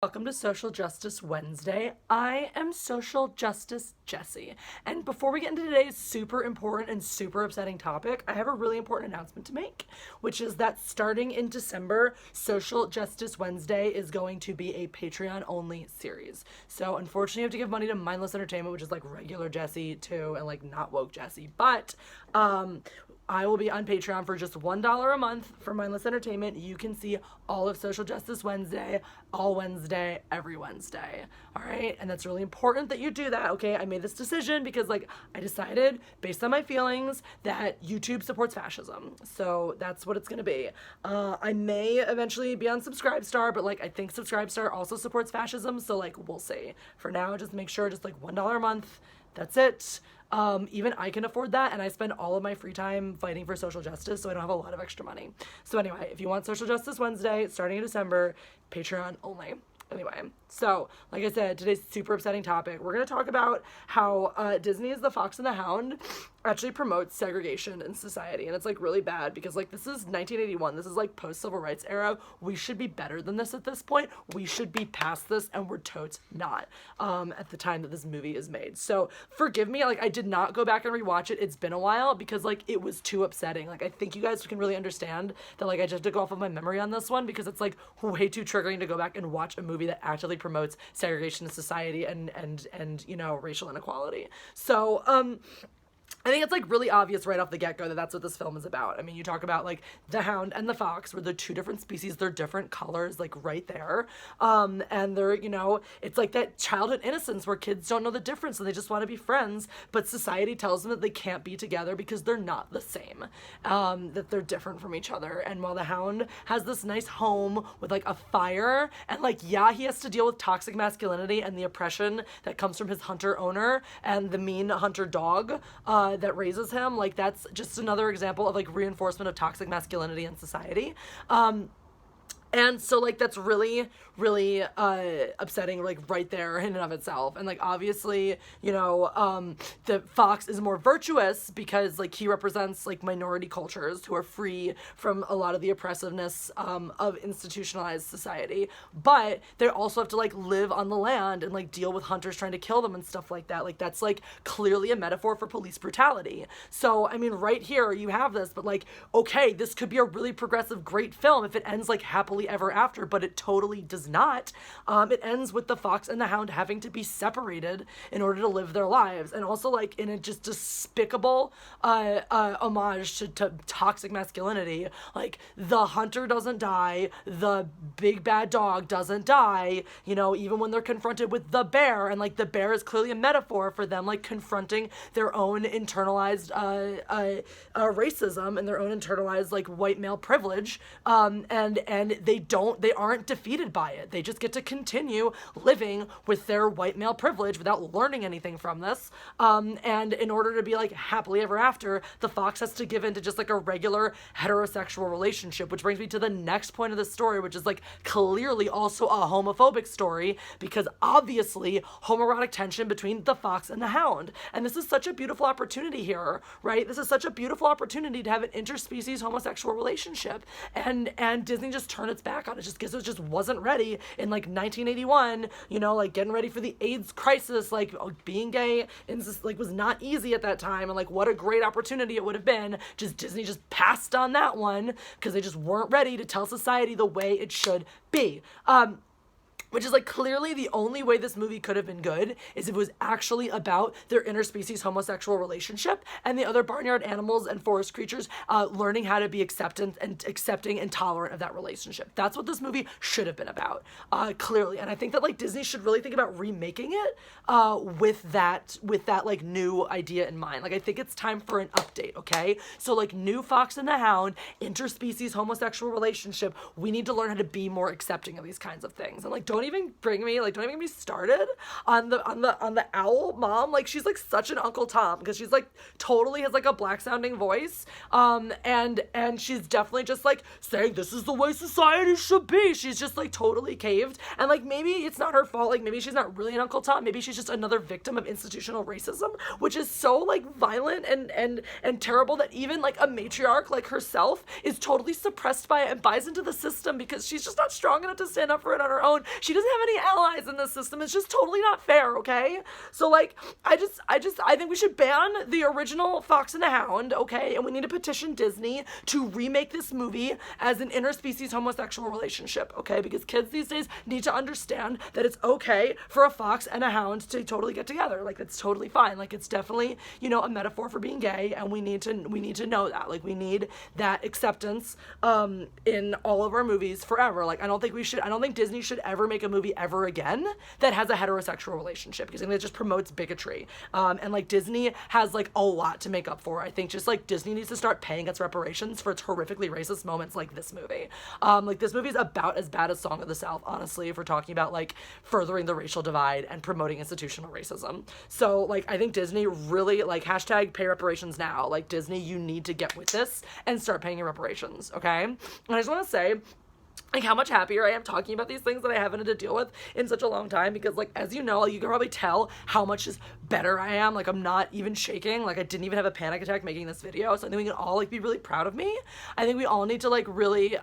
Welcome to Social Justice Wednesday. I am Social Justice Jessi. And before we get into today's super important and super upsetting topic, I have a really important announcement to make, which is that starting in December, Social Justice Wednesday is going to be a Patreon-only series. So unfortunately, you have to give money to Mindless Entertainment, which is like regular Jessi too, and like not woke Jessi. But I will be on Patreon for just $1 a month for Mindless Entertainment. You can see all of Social Justice Wednesday, all Wednesday, every Wednesday. All right? And that's really important that you do that, okay? I made this decision because, I decided, based on my feelings, that YouTube supports fascism. So that's what it's going to be. I may eventually be on Subscribestar, but, I think Subscribestar also supports fascism, so, we'll see. For now, just make sure, $1 a month. That's it. Even I can afford that, and I spend all of my free time fighting for social justice, so I don't have a lot of extra money. So anyway, if you want Social Justice Wednesday, starting in December, Patreon only. Anyway, so, like I said, today's super upsetting topic. We're going to talk about how Disney's The Fox and the Hound actually promotes segregation in society. And it's, really bad because, this is 1981. This is, post-civil rights era. We should be better than this at this point. We should be past this, and we're totes not at the time that this movie is made. So, forgive me. I did not go back and rewatch it. It's been a while because, it was too upsetting. I think you guys can really understand that, I just had to go off of my memory on this one because it's, way too triggering to go back and watch a movie that actively promotes segregation in society and racial inequality. So, I think it's, really obvious right off the get-go that that's what this film is about. I mean, you talk about, the hound and the fox, where they're two different species, they're different colors, right there. And they're, it's that childhood innocence where kids don't know the difference and they just want to be friends, but society tells them that they can't be together because they're not the same, that they're different from each other. And while the hound has this nice home with, a fire, and, yeah, he has to deal with toxic masculinity and the oppression that comes from his hunter owner and the mean hunter dog, that raises him, that's just another example of reinforcement of toxic masculinity in society. And so, that's really, really upsetting, right there in and of itself. And, obviously, the fox is more virtuous because, he represents, minority cultures who are free from a lot of the oppressiveness of institutionalized society. But they also have to, live on the land and, deal with hunters trying to kill them and stuff like that. That's, clearly a metaphor for police brutality. So, I mean, right here you have this, but, okay, this could be a really progressive, great film if it ends, happily ever after, but it totally does not. It ends with the fox and the hound having to be separated in order to live their lives, and also in a just despicable homage to toxic masculinity. The hunter doesn't die, the big bad dog doesn't die, even when they're confronted with the bear, and the bear is clearly a metaphor for them confronting their own internalized racism and their own internalized white male privilege, and they aren't defeated by it. They just get to continue living with their white male privilege without learning anything from this. And in order to be happily ever after, the fox has to give in to just a regular heterosexual relationship, which brings me to the next point of the story, which is clearly also a homophobic story, because obviously homoerotic tension between the fox and the hound. And this is such a beautiful opportunity here, right? This is such a beautiful opportunity to have an interspecies homosexual relationship. And Disney just turned its back on it just because it just wasn't ready in 1981, getting ready for the AIDS crisis, being gay was not easy at that time, and what a great opportunity it would have been. Disney just passed on that one because they just weren't ready to tell society the way it should be. Which is clearly the only way this movie could have been good is if it was actually about their interspecies homosexual relationship and the other barnyard animals and forest creatures learning how to be accepting and tolerant of that relationship. That's what this movie should have been about, clearly. And I think that Disney should really think about remaking it with that new idea in mind. I think it's time for an update, okay? So new Fox and the Hound, interspecies homosexual relationship. We need to learn how to be more accepting of these kinds of things. And don't even bring me started on the owl mom. She's such an Uncle Tom because she's totally has a black sounding voice, and she's definitely just saying this is the way society should be. She's just totally caved, and maybe it's not her fault. Maybe she's not really an Uncle Tom. Maybe she's just another victim of institutional racism, which is so violent and terrible that even a matriarch like herself is totally suppressed by it and buys into the system because she's just not strong enough to stand up for it on her own. she doesn't have any allies in this system. It's just totally not fair, okay? So, like, I think we should ban the original Fox and the Hound, okay? And we need to petition Disney to remake this movie as an interspecies homosexual relationship, okay? Because kids these days need to understand that it's okay for a fox and a hound to totally get together. Like, that's totally fine. Like, it's definitely, you know, a metaphor for being gay, and we need to know that. Like, we need that acceptance in all of our movies forever. Like, I don't think Disney should ever make a movie ever again that has a heterosexual relationship, because I think it just promotes bigotry. And like, Disney has like a lot to make up for. I think just like Disney needs to start paying its reparations for its horrifically racist moments like this movie. Like, this movie is about as bad as Song of the South, honestly, if we're talking about like furthering the racial divide and promoting institutional racism. So like, I think Disney really, like, hashtag pay reparations now. Like, Disney, you need to get with this and start paying your reparations, okay? And I just want to say, like, how much happier I am talking about these things that I haven't had to deal with in such a long time, because, like, as you know, you can probably tell how much is better I am. Like, I'm not even shaking. Like, I didn't even have a panic attack making this video, so I think we can all, like, be really proud of me. I think we all need to, like, really,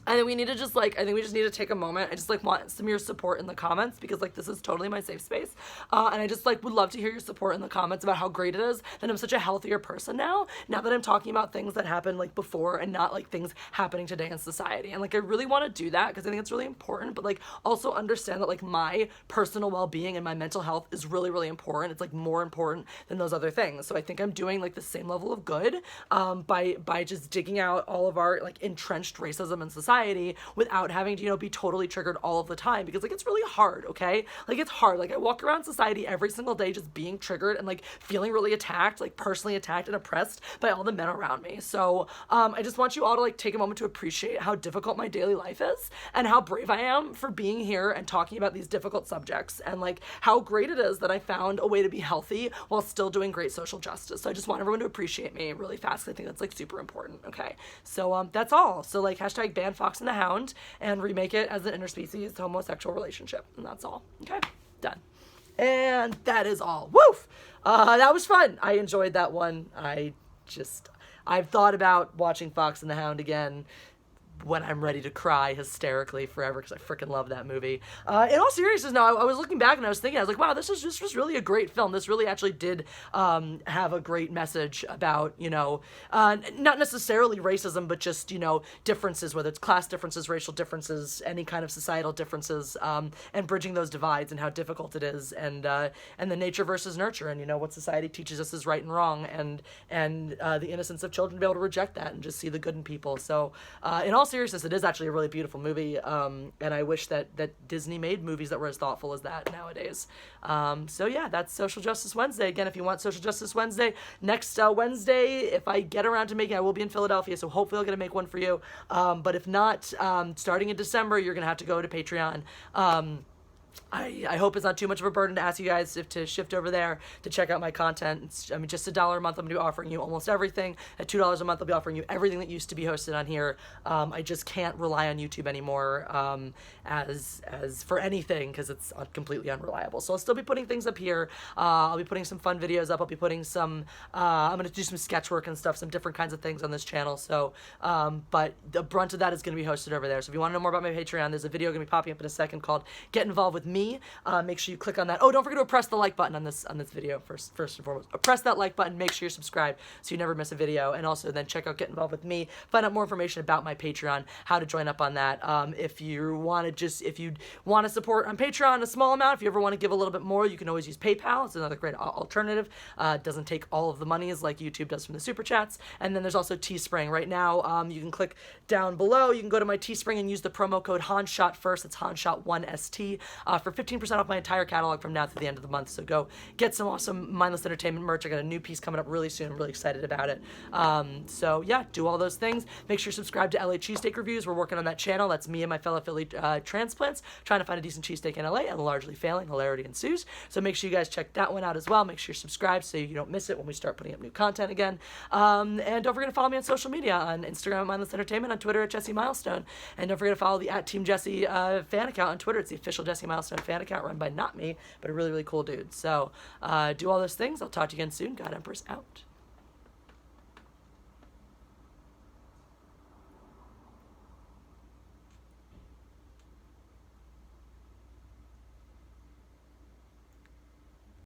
I think we need to just, like, I think we just need to take a moment. I just, like, want some of your support in the comments, because, like, this is totally my safe space. And I just, like, would love to hear your support in the comments about how great it is that I'm such a healthier person now that I'm talking about things that happened, like, before, and not, like, things happening today in society. And, like, I really want to do that because I think it's really important, but, like, also understand that, like, my personal well-being and my mental health is really, really important. It's, like, more important than those other things. So I think I'm doing, like, the same level of good by just digging out all of our, like, entrenched racism in society without having to, you know, be totally triggered all of the time, because, like, it's really hard, okay? Like, it's hard. Like, I walk around society every single day just being triggered and, like, feeling really attacked, like, personally attacked and oppressed by all the men around me. So I just want you all to, like, take a moment to appreciate how difficult my daily life is and how brave I am for being here and talking about these difficult subjects, and, like, how great it is that I found a way to be healthy while still doing great social justice. So I just want everyone to appreciate me really fast. I think that's, like, super important, okay? So that's all. So, like, hashtag ban Fox and the Hound and remake it as an interspecies homosexual relationship. And that's all. Okay, done. And that is all. Woof! That was fun. I enjoyed that one. I've thought about watching Fox and the Hound again when I'm ready to cry hysterically forever, because I freaking love that movie. In all seriousness, now, I was looking back and I was thinking, I was like, wow, this was really a great film. This really actually did have a great message about, you know, not necessarily racism, but just, you know, differences, whether it's class differences, racial differences, any kind of societal differences, and bridging those divides and how difficult it is, and the nature versus nurture, and, you know, what society teaches us is right and wrong, and the innocence of children to be able to reject that and just see the good in people. So in all seriousness, it is actually a really beautiful movie, and I wish that Disney made movies that were as thoughtful as that nowadays. So yeah, that's Social Justice Wednesday. Again, if you want Social Justice Wednesday, next Wednesday, if I get around to making, I will be in Philadelphia, so hopefully I'll get to make one for you. But if not, starting in December, you're gonna have to go to Patreon. I hope it's not too much of a burden to ask you guys to shift over there to check out my content. It's, I mean, just $1 a month, I'm going to be offering you almost everything. At $2 a month, I'll be offering you everything that used to be hosted on here. I just can't rely on YouTube anymore as for anything, because it's completely unreliable. So I'll still be putting things up here. I'll be putting some fun videos up. I'll be putting some, I'm going to do some sketch work and stuff, some different kinds of things on this channel. So, but the brunt of that is going to be hosted over there. So if you want to know more about my Patreon, there's a video going to be popping up in a second called Get Involved with Me. Make sure you click on that. Oh, don't forget to press the like button on this video first and foremost. Press that like button. Make sure you're subscribed so you never miss a video. And also then check out Get Involved with Me. Find out more information about my Patreon, how to join up on that. If you want to support on Patreon a small amount, if you ever want to give a little bit more, you can always use PayPal. It's another great alternative. It doesn't take all of the monies like YouTube does from the super chats. And then there's also Teespring. Right now, you can click down below. You can go to my Teespring and use the promo code HANSHOT1ST. It's HANSHOT1ST for 15% off my entire catalog from now through the end of the month. So go get some awesome Mindless Entertainment merch. I got a new piece coming up really soon. I'm really excited about it. So yeah, do all those things. Make sure you subscribe to LA Cheesesteak Reviews. We're working on that channel. That's me and my fellow Philly transplants trying to find a decent cheesesteak in LA and largely failing. Hilarity ensues. So make sure you guys check that one out as well. Make sure you're subscribed so you don't miss it when we start putting up new content again. And don't forget to follow me on social media, on Instagram at Mindless Entertainment, on Twitter at Jessi Milestone. And don't forget to follow the @Team Jessi fan account on Twitter. It's the official Jessi Milestone fan account run by not me, but a really, really cool dude. So do all those things. I'll talk to you again soon. God Empress out.